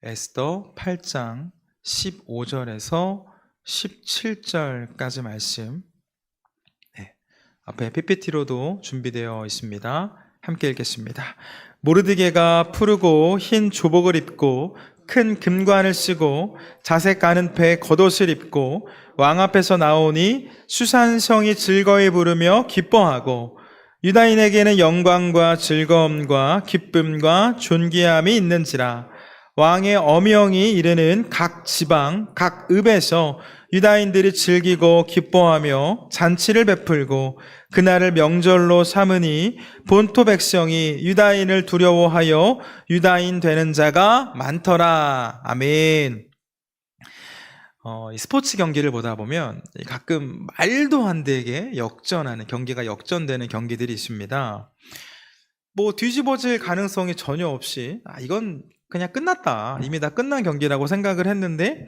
에스더 8장 15절에서 17절까지 말씀, 앞에 PPT로도 준비되어 있습니다. 함께 읽겠습니다. 모르드게가 푸르고 흰 조복을 입고 큰 금관을 쓰고 자색 가는 배 겉옷을 입고 왕 앞에서 나오니 수산성이 즐거이 부르며 기뻐하고 유다인에게는 영광과 즐거움과 기쁨과 존귀함이 있는지라. 왕의 엄명이 이르는 각 지방 각 읍에서 유다인들이 즐기고 기뻐하며 잔치를 베풀고 그날을 명절로 삼으니 본토 백성이 유다인을 두려워하여 유다인 되는 자가 많더라. 아멘. 이 스포츠 경기를 보다 보면 가끔 말도 안 되게 역전하는 경기가 역전되는 경기들이 있습니다. 뒤집어질 가능성이 전혀 없이 이건 그냥 끝났다, 이미 다 끝난 경기라고 생각을 했는데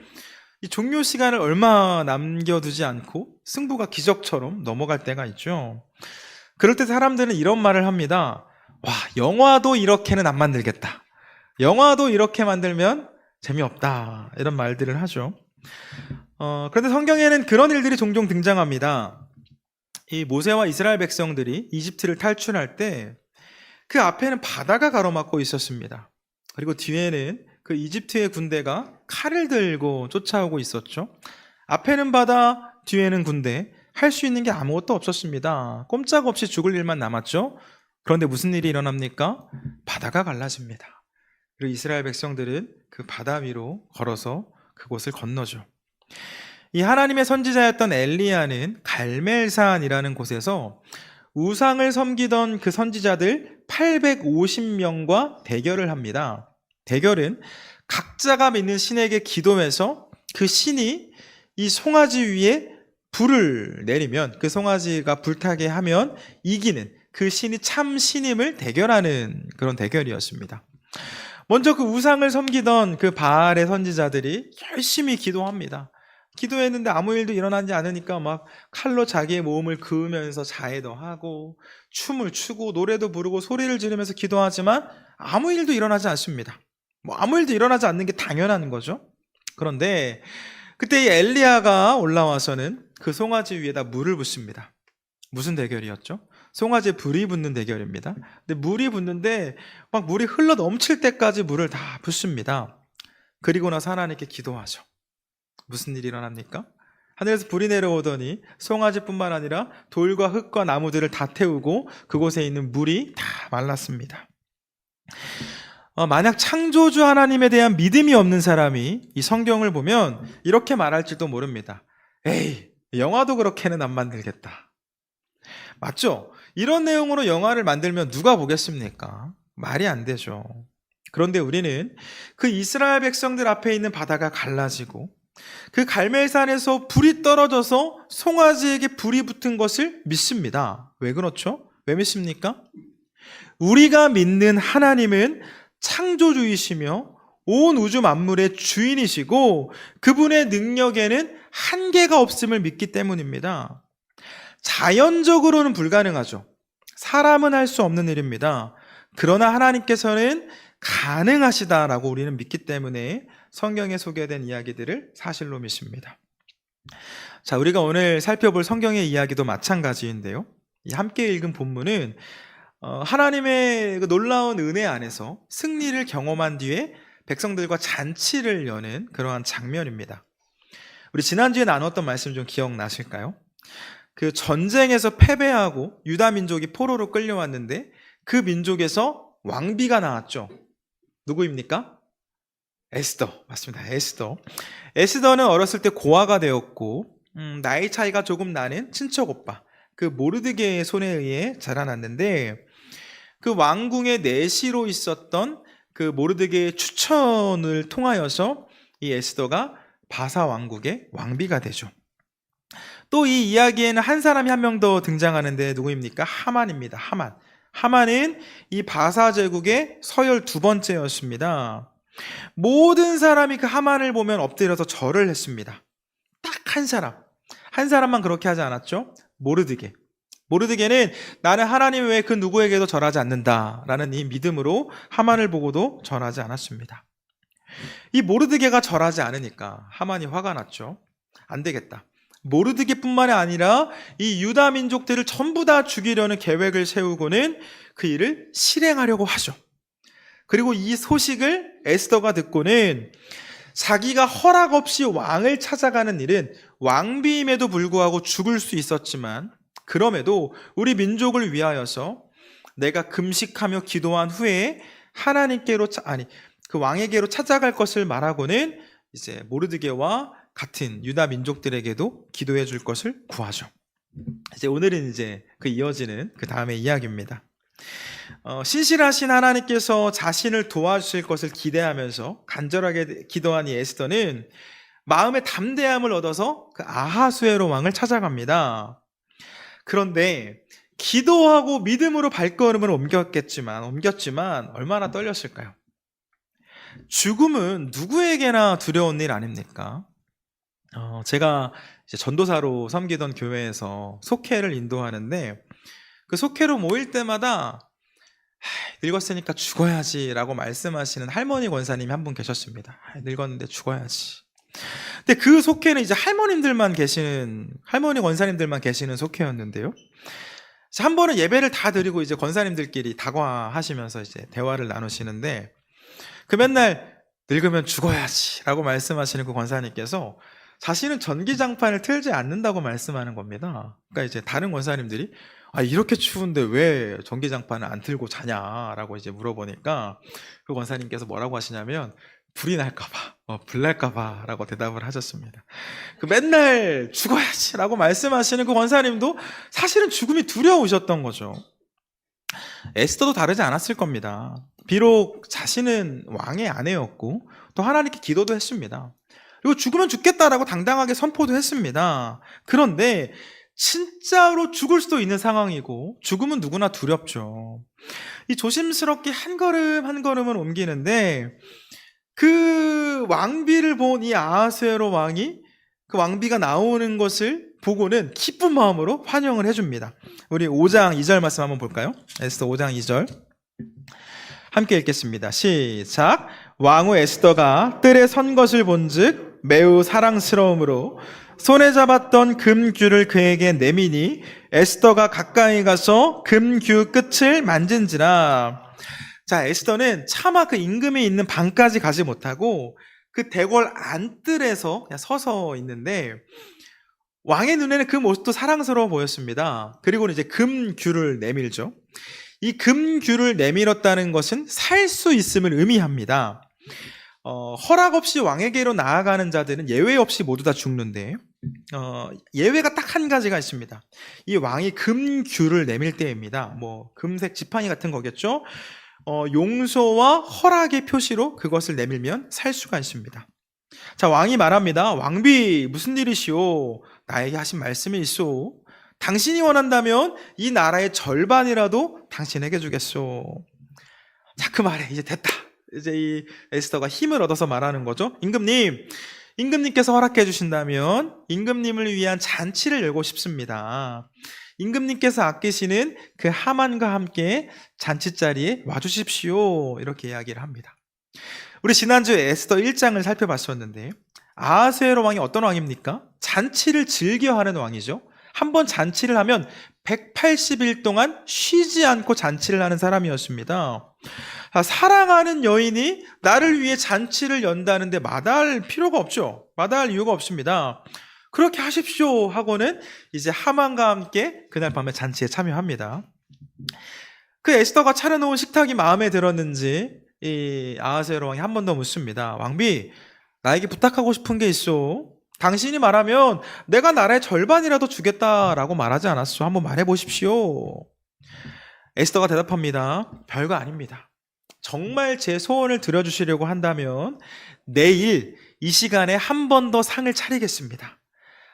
이 종료 시간을 얼마 남겨두지 않고 승부가 기적처럼 넘어갈 때가 있죠. 그럴 때 사람들은 이런 말을 합니다. 와, 영화도 이렇게는 안 만들겠다, 영화도 이렇게 만들면 재미없다, 이런 말들을 하죠. 그런데 성경에는 그런 일들이 종종 등장합니다. 이 모세와 이스라엘 백성들이 이집트를 탈출할 때 그 앞에는 바다가 가로막고 있었습니다. 그리고 뒤에는 그 이집트의 군대가 칼을 들고 쫓아오고 있었죠. 앞에는 바다, 뒤에는 군대, 할 수 있는 게 아무것도 없었습니다. 꼼짝없이 죽을 일만 남았죠. 그런데 무슨 일이 일어납니까? 바다가 갈라집니다. 그리고 이스라엘 백성들은 그 바다 위로 걸어서 그곳을 건너죠. 이 하나님의 선지자였던 엘리야는 갈멜산이라는 곳에서 우상을 섬기던 그 선지자들 850명과 대결을 합니다. 대결은 각자가 믿는 신에게 기도해서 그 신이 이 송아지 위에 불을 내리면, 그 송아지가 불타게 하면 이기는, 그 신이 참 신임을 대결하는 그런 대결이었습니다. 먼저 그 우상을 섬기던 그 바알의 선지자들이 열심히 기도합니다. 기도했는데 아무 일도 일어나지 않으니까 막 칼로 자기의 몸을 그으면서 자해도 하고 춤을 추고 노래도 부르고 소리를 지르면서 기도하지만 아무 일도 일어나지 않습니다. 아무 일도 일어나지 않는 게 당연한 거죠. 그런데 그때 이 엘리야가 올라와서는 그 송아지 위에다 물을 붓습니다. 무슨 대결이었죠? 송아지에 불이 붙는 대결입니다. 근데 물이 붙는데 막 물이 흘러 넘칠 때까지 물을 다 붓습니다. 그리고 나서 하나님께 기도하죠. 무슨 일이 일어납니까? 하늘에서 불이 내려오더니 송아지뿐만 아니라 돌과 흙과 나무들을 다 태우고 그곳에 있는 물이 다 말랐습니다. 만약 창조주 하나님에 대한 믿음이 없는 사람이 이 성경을 보면 이렇게 말할지도 모릅니다. 에이, 영화도 그렇게는 안 만들겠다. 맞죠? 이런 내용으로 영화를 만들면 누가 보겠습니까? 말이 안 되죠. 그런데 우리는 그 이스라엘 백성들 앞에 있는 바다가 갈라지고 그 갈멜산에서 불이 떨어져서 송아지에게 불이 붙은 것을 믿습니다. 왜 그렇죠? 왜 믿습니까? 우리가 믿는 하나님은 창조주이시며 온 우주 만물의 주인이시고 그분의 능력에는 한계가 없음을 믿기 때문입니다. 자연적으로는 불가능하죠. 사람은 할 수 없는 일입니다. 그러나 하나님께서는 가능하시다라고 우리는 믿기 때문에 성경에 소개된 이야기들을 사실로 믿습니다. 자, 우리가 오늘 살펴볼 성경의 이야기도 마찬가지인데요. 이 함께 읽은 본문은 하나님의 그 놀라운 은혜 안에서 승리를 경험한 뒤에 백성들과 잔치를 여는 그러한 장면입니다. 우리 지난주에 나눴던 말씀 좀 기억나실까요? 그 전쟁에서 패배하고 유다 민족이 포로로 끌려왔는데 그 민족에서 왕비가 나왔죠. 누구입니까? 에스더. 맞습니다. 에스더. 에스더는 어렸을 때 고아가 되었고 나이 차이가 조금 나는 친척 오빠 그 모르드게의 손에 의해 자라났는데 그 왕궁의 내시로 있었던 그 모르드게의 추천을 통하여서 이 에스더가 바사 왕국의 왕비가 되죠. 또 이 이야기에는 한 사람이 한 명 더 등장하는데 누구입니까? 하만입니다. 하만은 이 바사 제국의 서열 2번째였습니다. 모든 사람이 그 하만을 보면 엎드려서 절을 했습니다. 딱 한 사람만 그렇게 하지 않았죠? 모르드게는 나는 하나님 외에 그 누구에게도 절하지 않는다라는 이 믿음으로 하만을 보고도 절하지 않았습니다. 이 모르드게가 절하지 않으니까 하만이 화가 났죠. 안 되겠다. 모르드게뿐만이 아니라 이 유다 민족들을 전부 다 죽이려는 계획을 세우고는 그 일을 실행하려고 하죠. 그리고 이 소식을 에스더가 듣고는 자기가 허락 없이 왕을 찾아가는 일은 왕비임에도 불구하고 죽을 수 있었지만, 그럼에도 우리 민족을 위하여서 내가 금식하며 기도한 후에 하나님께로 그 왕에게로 찾아갈 것을 말하고는 이제 모르드게와 같은 유다 민족들에게도 기도해 줄 것을 구하죠. 이제 오늘은 이제 그 이어지는 그 다음의 이야기입니다. 신실하신 하나님께서 자신을 도와주실 것을 기대하면서 간절하게 기도한 이 에스더는 마음의 담대함을 얻어서 그 아하수에로 왕을 찾아갑니다. 그런데 기도하고 믿음으로 발걸음을 옮겼지만 얼마나 떨렸을까요? 죽음은 누구에게나 두려운 일 아닙니까? 제가 이제 전도사로 섬기던 교회에서 속회를 인도하는데, 그 속회로 모일 때마다 늙었으니까 죽어야지 라고 말씀하시는 할머니 권사님이 한 분 계셨습니다. 늙었는데 죽어야지. 근데 그 속회는 이제 할머니 권사님들만 계시는 속회였는데요. 한 번은 예배를 다 드리고 이제 권사님들끼리 다과하시면서 이제 대화를 나누시는데, 그 맨날 늙으면 죽어야지 라고 말씀하시는 그 권사님께서 자신은 전기장판을 틀지 않는다고 말씀하는 겁니다. 그러니까 이제 다른 권사님들이 이렇게 추운데 왜 전기장판을 안 틀고 자냐라고 이제 물어보니까 그 권사님께서 뭐라고 하시냐면 불이 날까봐, 불 날까봐 라고 대답을 하셨습니다. 그 맨날 죽어야지 라고 말씀하시는 그 권사님도 사실은 죽음이 두려우셨던 거죠. 에스더도 다르지 않았을 겁니다. 비록 자신은 왕의 아내였고 또 하나님께 기도도 했습니다. 그리고 죽으면 죽겠다라고 당당하게 선포도 했습니다. 그런데 진짜로 죽을 수도 있는 상황이고 죽음은 누구나 두렵죠. 이 조심스럽게 한 걸음 한 걸음을 옮기는데 그 왕비를 본 이 아하수에로 왕이 그 왕비가 나오는 것을 보고는 기쁜 마음으로 환영을 해줍니다. 우리 5장 2절 말씀 한번 볼까요? 에스더 5장 2절 함께 읽겠습니다. 시작. 왕후 에스더가 뜰에 선 것을 본즉 매우 사랑스러움으로 손에 잡았던 금규를 그에게 내미니 에스더가 가까이 가서 금규 끝을 만진지라. 자, 에스더는 차마 그 임금이 있는 방까지 가지 못하고 그 대궐 안뜰에서 그냥 서서 있는데 왕의 눈에는 그 모습도 사랑스러워 보였습니다. 그리고는 이제 금규를 내밀죠. 이 금규를 내밀었다는 것은 살 수 있음을 의미합니다. 허락 없이 왕에게로 나아가는 자들은 예외 없이 모두 다 죽는데 예외가 딱 한 가지가 있습니다. 이 왕이 금규를 내밀 때입니다. 뭐 금색 지팡이 같은 거겠죠. 용서와 허락의 표시로 그것을 내밀면 살 수가 있습니다. 자, 왕이 말합니다. 왕비 무슨 일이시오? 나에게 하신 말씀이 있소. 당신이 원한다면 이 나라의 절반이라도 당신에게 주겠소. 자, 그 말에 이제 됐다. 이제 이 에스더가 힘을 얻어서 말하는 거죠. 임금님께서 허락해 주신다면 임금님을 위한 잔치를 열고 싶습니다. 임금님께서 아끼시는 그 하만과 함께 잔치자리에 와주십시오. 이렇게 이야기를 합니다. 우리 지난주에 에스더 1장을 살펴봤었는데 아하수에로 왕이 어떤 왕입니까? 잔치를 즐겨하는 왕이죠. 한번 잔치를 하면 180일 동안 쉬지 않고 잔치를 하는 사람이었습니다. 사랑하는 여인이 나를 위해 잔치를 연다는데 마다할 필요가 없죠. 마다할 이유가 없습니다. 그렇게 하십시오 하고는 이제 하만과 함께 그날 밤에 잔치에 참여합니다. 그 에스더가 차려놓은 식탁이 마음에 들었는지 이 아하수에로 왕이 한 번 더 묻습니다. 왕비, 나에게 부탁하고 싶은 게 있어. 당신이 말하면 내가 나라의 절반이라도 주겠다라고 말하지 않았어. 한번 말해보십시오. 에스더가 대답합니다. 별거 아닙니다. 정말 제 소원을 들어주시려고 한다면 내일 이 시간에 한 번 더 상을 차리겠습니다.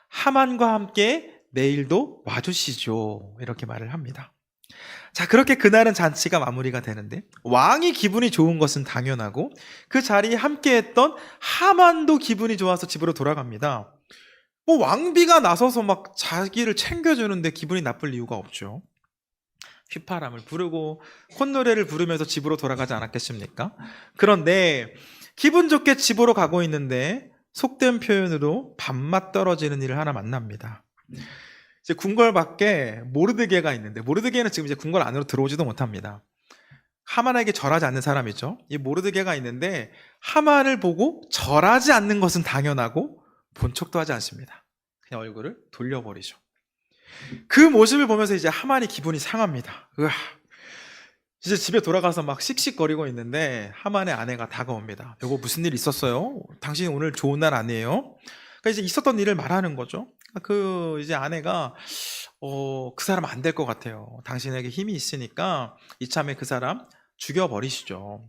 하만과 함께 내일도 와주시죠. 이렇게 말을 합니다. 자, 그렇게 그날은 잔치가 마무리가 되는데 왕이 기분이 좋은 것은 당연하고 그 자리에 함께했던 하만도 기분이 좋아서 집으로 돌아갑니다. 뭐 왕비가 나서서 막 자기를 챙겨주는데 기분이 나쁠 이유가 없죠. 휘파람을 부르고 콧노래를 부르면서 집으로 돌아가지 않았겠습니까? 그런데 기분 좋게 집으로 가고 있는데 속된 표현으로 밥맛 떨어지는 일을 하나 만납니다. 이제 궁궐 밖에 모르드게가 있는데, 모르드게는 지금 이제 궁궐 안으로 들어오지도 못합니다. 하만에게 절하지 않는 사람이죠. 이 모르드게가 있는데 하만을 보고 절하지 않는 것은 당연하고 본 척도 하지 않습니다. 그냥 얼굴을 돌려버리죠. 그 모습을 보면서 이제 하만이 기분이 상합니다. 으아. 이제 집에 돌아가서 막 씩씩거리고 있는데 하만의 아내가 다가옵니다. 여보, 무슨 일 있었어요? 당신 오늘 좋은 날 아니에요? 그러니까 이제 있었던 일을 말하는 거죠. 그 이제 아내가 그 사람 안 될 것 같아요. 당신에게 힘이 있으니까 이참에 그 사람 죽여버리시죠.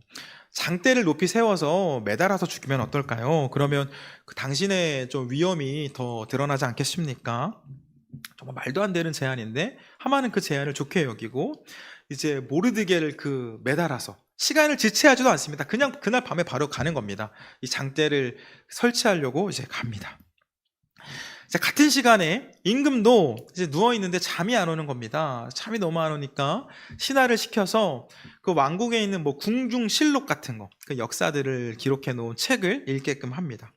장대를 높이 세워서 매달아서 죽이면 어떨까요? 그러면 그 당신의 좀 위험이 더 드러나지 않겠습니까? 정말 말도 안 되는 제안인데 하만은 그 제안을 좋게 여기고 이제 모르드게를 그 매달아서 시간을 지체하지도 않습니다. 그냥 그날 밤에 바로 가는 겁니다. 이 장대를 설치하려고 이제 갑니다. 이제 같은 시간에 임금도 이제 누워 있는데 잠이 안 오는 겁니다. 잠이 너무 안 오니까 신하를 시켜서 그 왕궁에 있는 뭐 궁중실록 같은 거, 그 역사들을 기록해 놓은 책을 읽게끔 합니다.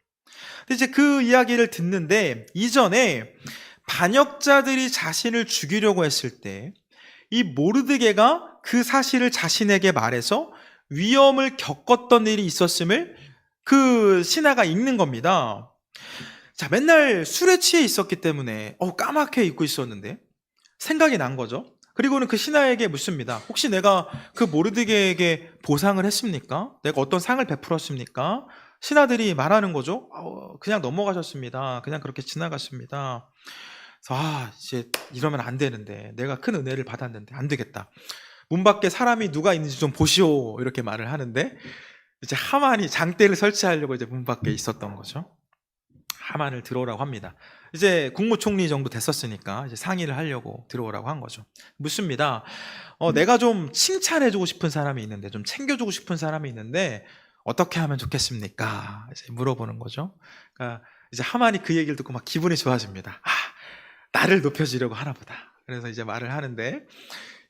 근데 이제 그 이야기를 듣는데 이전에 반역자들이 자신을 죽이려고 했을 때 이 모르드게가 그 사실을 자신에게 말해서 위험을 겪었던 일이 있었음을 그 신하가 읽는 겁니다. 자, 맨날 술에 취해 있었기 때문에 까맣게 잊고 있었는데 생각이 난 거죠. 그리고는 그 신하에게 묻습니다. 혹시 내가 그 모르드게에게 보상을 했습니까? 내가 어떤 상을 베풀었습니까? 신하들이 말하는 거죠. 그냥 넘어가셨습니다. 그냥 그렇게 지나갔습니다. 그래서 이제 이러면 안 되는데, 내가 큰 은혜를 받았는데 안 되겠다. 문 밖에 사람이 누가 있는지 좀 보시오, 이렇게 말을 하는데 이제 하만이 장대를 설치하려고 이제 문 밖에 있었던 거죠. 하만을 들어오라고 합니다. 이제 국무총리 정도 됐었으니까 이제 상의를 하려고 들어오라고 한 거죠. 묻습니다. 내가 좀 칭찬해주고 싶은 사람이 있는데, 좀 챙겨주고 싶은 사람이 있는데 어떻게 하면 좋겠습니까? 이제 물어보는 거죠. 그러니까 이제 하만이 그 얘기를 듣고 막 기분이 좋아집니다. 나를 높여주려고 하나 보다. 그래서 이제 말을 하는데,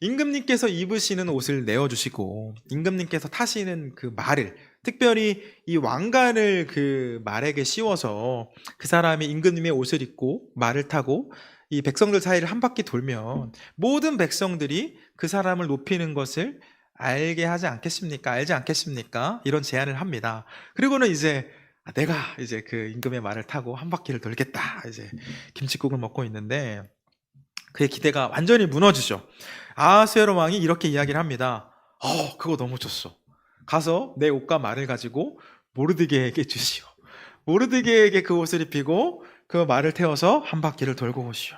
임금님께서 입으시는 옷을 내어주시고 임금님께서 타시는 그 말을, 특별히 이 왕관을 그 말에게 씌워서 그 사람이 임금님의 옷을 입고 말을 타고 이 백성들 사이를 한 바퀴 돌면 모든 백성들이 그 사람을 높이는 것을 알게 하지 않겠습니까? 알지 않겠습니까? 이런 제안을 합니다. 그리고는 이제 내가 이제 그 임금의 말을 타고 한 바퀴를 돌겠다. 이제 김칫국을 먹고 있는데 그의 기대가 완전히 무너지죠. 아하수에로 왕이 이렇게 이야기를 합니다. 그거 너무 좋소. 가서 내 옷과 말을 가지고 모르드게에게 주시오. 모르드게에게 그 옷을 입히고 그 말을 태워서 한 바퀴를 돌고 오시오.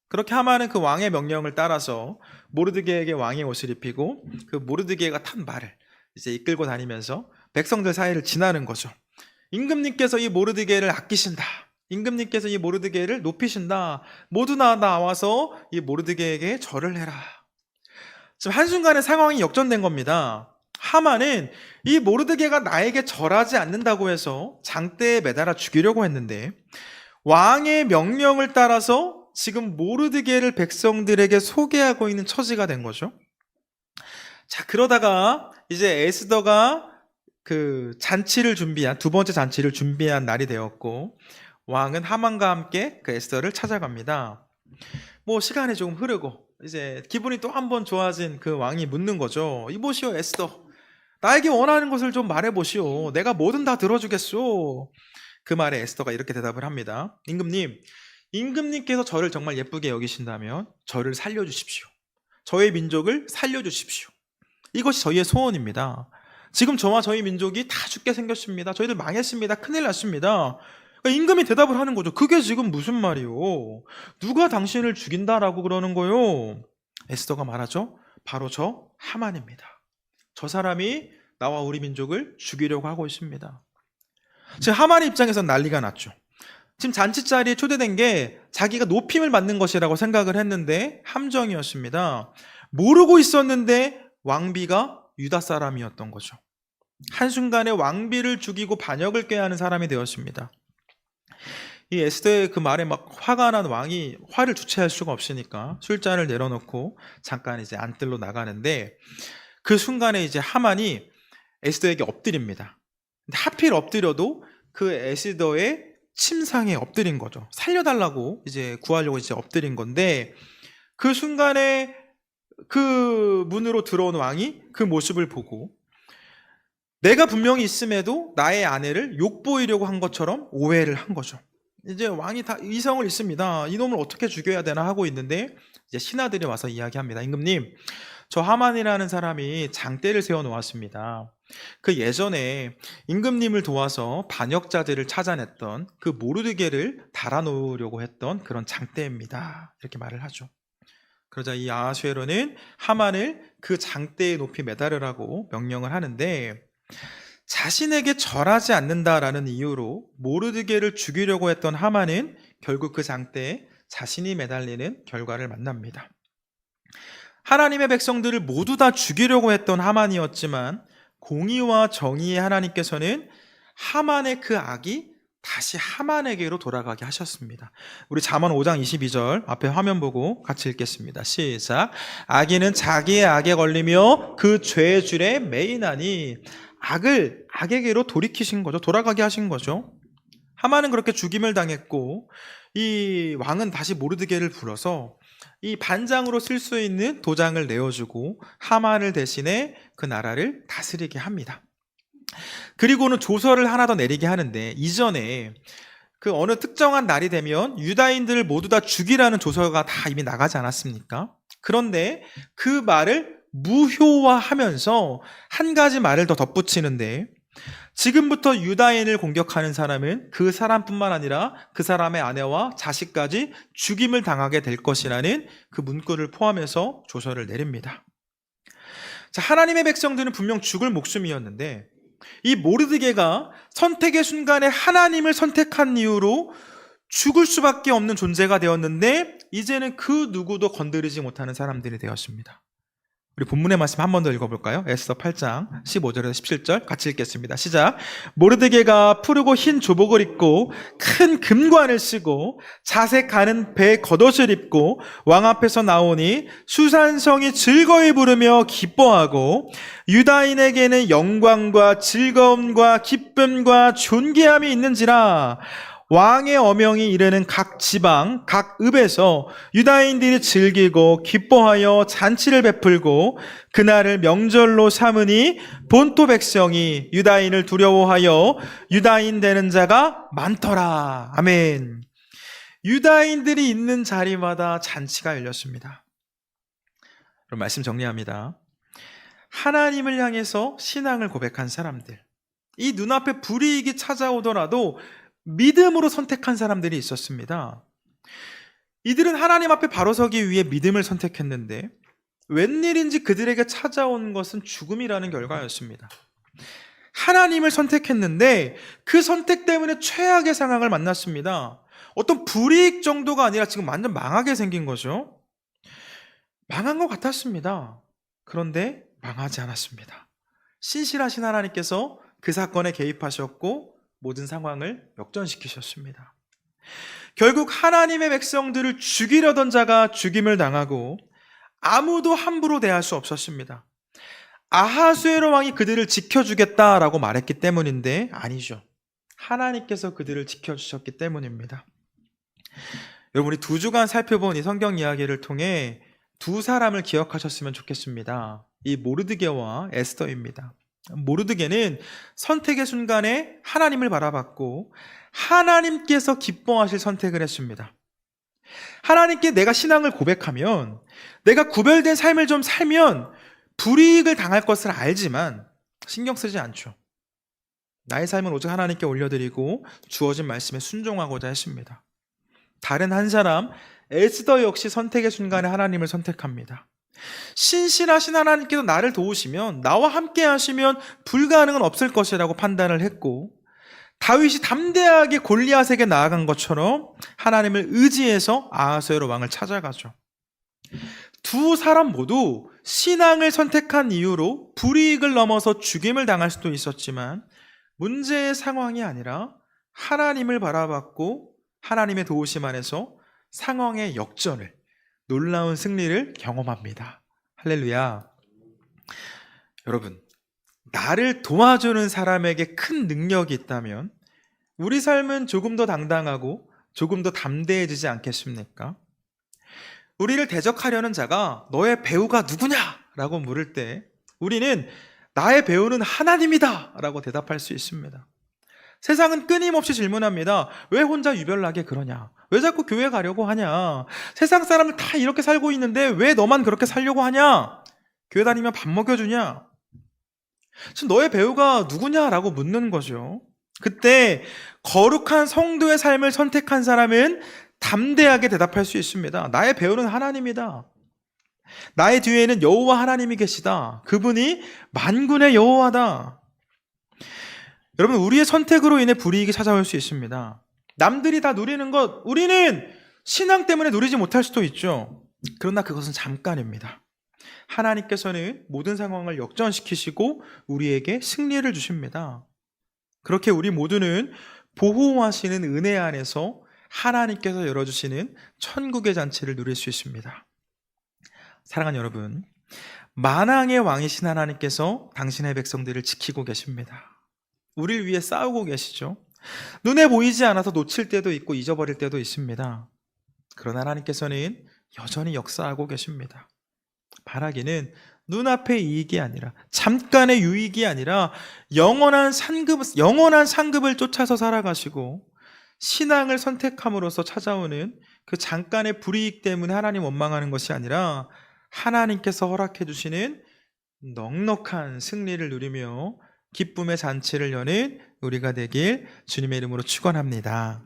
그렇게 하만은 그 왕의 명령을 따라서 모르드게에게 왕의 옷을 입히고 그 모르드게가 탄 말을 이제 이끌고 다니면서 백성들 사이를 지나는 거죠. 임금님께서 이 모르드게를 아끼신다. 임금님께서 이 모르드게를 높이신다. 모두 나와서 이 모르드게에게 절을 해라. 지금 한순간에 상황이 역전된 겁니다. 하만은 이 모르드게가 나에게 절하지 않는다고 해서 장대에 매달아 죽이려고 했는데 왕의 명령을 따라서 지금 모르드게를 백성들에게 소개하고 있는 처지가 된 거죠. 자, 그러다가 이제 에스더가 그 잔치를 준비한, 두 번째 잔치를 준비한 날이 되었고 왕은 하만과 함께 그 에스더를 찾아갑니다. 뭐 시간이 조금 흐르고 이제 기분이 또 한 번 좋아진 그 왕이 묻는 거죠. 이보시오 에스더, 나에게 원하는 것을 좀 말해보시오. 내가 뭐든 다 들어주겠소. 그 말에 에스더가 이렇게 대답을 합니다. 임금님께서 저를 정말 예쁘게 여기신다면 저를 살려주십시오. 저의 민족을 살려주십시오. 이것이 저희의 소원입니다. 지금 저와 저희 민족이 다 죽게 생겼습니다. 저희들 망했습니다. 큰일 났습니다. 그러니까 임금이 대답을 하는 거죠. 그게 지금 무슨 말이오? 누가 당신을 죽인다라고 그러는 거요? 에스더가 말하죠. 바로 저 하만입니다. 저 사람이 나와 우리 민족을 죽이려고 하고 있습니다. 지금 하만의 입장에선 난리가 났죠. 지금 잔치 자리에 초대된 게 자기가 높임을 받는 것이라고 생각을 했는데 함정이었습니다. 모르고 있었는데 왕비가 유다 사람이었던 거죠. 한순간에 왕비를 죽이고 반역을 꾀하는 사람이 되었습니다. 이 에스더의 그 말에 막 화가 난 왕이 화를 주체할 수가 없으니까 술잔을 내려놓고 잠깐 이제 안뜰로 나가는데 그 순간에 이제 하만이 에스더에게 엎드립니다. 근데 하필 엎드려도 그 에스더의 침상에 엎드린 거죠. 살려달라고 이제 구하려고 이제 엎드린 건데, 그 순간에 그 문으로 들어온 왕이 그 모습을 보고 내가 분명히 있음에도 나의 아내를 욕보이려고 한 것처럼 오해를 한 거죠. 이제 왕이 다 이성을 잃습니다. 이놈을 어떻게 죽여야 되나 하고 있는데, 이제 신하들이 와서 이야기합니다. 임금님, 저 하만이라는 사람이 장대를 세워 놓았습니다. 그 예전에 임금님을 도와서 반역자들을 찾아냈던 그 모르드게를 달아놓으려고 했던 그런 장대입니다. 이렇게 말을 하죠. 그러자 이 아하수에로는 하만을 그 장대에 높이 매달으라고 명령을 하는데, 자신에게 절하지 않는다라는 이유로 모르드게를 죽이려고 했던 하만은 결국 그 장대에 자신이 매달리는 결과를 만납니다. 하나님의 백성들을 모두 다 죽이려고 했던 하만이었지만, 공의와 정의의 하나님께서는 하만의 그 악이 다시 하만에게로 돌아가게 하셨습니다. 우리 잠언 5장 22절 앞에 화면 보고 같이 읽겠습니다. 시작. 악인은 자기의 악에 걸리며 그 죄의 줄에 매이나니. 악을 악에게로 돌이키신 거죠. 돌아가게 하신 거죠. 하만은 그렇게 죽임을 당했고, 이 왕은 다시 모르드게를 불러서 이 반장으로 쓸 수 있는 도장을 내어주고 하만을 대신해 그 나라를 다스리게 합니다. 그리고는 조서를 하나 더 내리게 하는데, 이전에 그 어느 특정한 날이 되면 유다인들을 모두 다 죽이라는 조서가 다 이미 나가지 않았습니까? 그런데 그 말을 무효화하면서 한 가지 말을 더 덧붙이는데, 지금부터 유다인을 공격하는 사람은 그 사람뿐만 아니라 그 사람의 아내와 자식까지 죽임을 당하게 될 것이라는 그 문구를 포함해서 조서를 내립니다. 자, 하나님의 백성들은 분명 죽을 목숨이었는데, 이 모르드게가 선택의 순간에 하나님을 선택한 이유로 죽을 수밖에 없는 존재가 되었는데, 이제는 그 누구도 건드리지 못하는 사람들이 되었습니다. 우리 본문의 말씀 한 번 더 읽어볼까요? 에스더 8장 15절에서 17절 같이 읽겠습니다. 시작. 모르드게가 푸르고 흰 조복을 입고 큰 금관을 쓰고 자색 가는 배 겉옷을 입고 왕 앞에서 나오니 수산성이 즐거이 부르며 기뻐하고 유다인에게는 영광과 즐거움과 기쁨과 존귀함이 있는지라. 왕의 어명이 이르는 각 지방, 각 읍에서 유다인들이 즐기고 기뻐하여 잔치를 베풀고 그날을 명절로 삼으니 본토 백성이 유다인을 두려워하여 유다인 되는 자가 많더라. 아멘. 유다인들이 있는 자리마다 잔치가 열렸습니다. 그럼 말씀 정리합니다. 하나님을 향해서 신앙을 고백한 사람들, 이 눈앞에 불이익이 찾아오더라도 믿음으로 선택한 사람들이 있었습니다. 이들은 하나님 앞에 바로 서기 위해 믿음을 선택했는데, 웬일인지 그들에게 찾아온 것은 죽음이라는 결과였습니다. 하나님을 선택했는데 그 선택 때문에 최악의 상황을 만났습니다. 어떤 불이익 정도가 아니라 지금 완전 망하게 생긴 거죠. 망한 것 같았습니다. 그런데 망하지 않았습니다. 신실하신 하나님께서 그 사건에 개입하셨고 모든 상황을 역전시키셨습니다. 결국 하나님의 백성들을 죽이려던 자가 죽임을 당하고 아무도 함부로 대할 수 없었습니다. 아하수에로 왕이 그들을 지켜주겠다라고 말했기 때문인데, 아니죠. 하나님께서 그들을 지켜주셨기 때문입니다. 여러분, 우리 2주간 살펴본 이 성경 이야기를 통해 두 사람을 기억하셨으면 좋겠습니다. 이 모르드게와 에스더입니다. 모르드게는 선택의 순간에 하나님을 바라봤고 하나님께서 기뻐하실 선택을 했습니다. 하나님께 내가 신앙을 고백하면, 내가 구별된 삶을 좀 살면 불이익을 당할 것을 알지만 신경 쓰지 않죠. 나의 삶은 오직 하나님께 올려드리고 주어진 말씀에 순종하고자 했습니다. 다른 한 사람 에스더 역시 선택의 순간에 하나님을 선택합니다. 신실하신 하나님께서 나를 도우시면, 나와 함께 하시면 불가능은 없을 것이라고 판단을 했고, 다윗이 담대하게 골리앗에게 나아간 것처럼 하나님을 의지해서 아하수에로 왕을 찾아가죠. 두 사람 모두 신앙을 선택한 이유로 불이익을 넘어서 죽임을 당할 수도 있었지만, 문제의 상황이 아니라 하나님을 바라봤고 하나님의 도우심 안에서 상황의 역전을, 놀라운 승리를 경험합니다. 할렐루야. 여러분, 나를 도와주는 사람에게 큰 능력이 있다면 우리 삶은 조금 더 당당하고 조금 더 담대해지지 않겠습니까? 우리를 대적하려는 자가 너의 배우가 누구냐? 라고 물을 때 우리는 나의 배우는 하나님이다! 라고 대답할 수 있습니다. 세상은 끊임없이 질문합니다. 왜 혼자 유별나게 그러냐? 왜 자꾸 교회 가려고 하냐? 세상 사람은 다 이렇게 살고 있는데 왜 너만 그렇게 살려고 하냐? 교회 다니면 밥 먹여주냐? 지금 너의 배우가 누구냐라고 묻는 거죠. 그때 거룩한 성도의 삶을 선택한 사람은 담대하게 대답할 수 있습니다. 나의 배우는 하나님이다. 나의 뒤에는 여호와 하나님이 계시다. 그분이 만군의 여호와다. 여러분, 우리의 선택으로 인해 불이익이 찾아올 수 있습니다. 남들이 다 누리는 것, 우리는 신앙 때문에 누리지 못할 수도 있죠. 그러나 그것은 잠깐입니다. 하나님께서는 모든 상황을 역전시키시고 우리에게 승리를 주십니다. 그렇게 우리 모두는 보호하시는 은혜 안에서 하나님께서 열어주시는 천국의 잔치를 누릴 수 있습니다. 사랑하는 여러분, 만왕의 왕이신 하나님께서 당신의 백성들을 지키고 계십니다. 우리를 위해 싸우고 계시죠. 눈에 보이지 않아서 놓칠 때도 있고 잊어버릴 때도 있습니다. 그러나 하나님께서는 여전히 역사하고 계십니다. 바라기는 눈앞의 이익이 아니라, 잠깐의 유익이 아니라 영원한 상급을 쫓아서 살아가시고 신앙을 선택함으로써 찾아오는 그 잠깐의 불이익 때문에 하나님 원망하는 것이 아니라 하나님께서 허락해 주시는 넉넉한 승리를 누리며 기쁨의 잔치를 여는 우리가 되길 주님의 이름으로 축원합니다.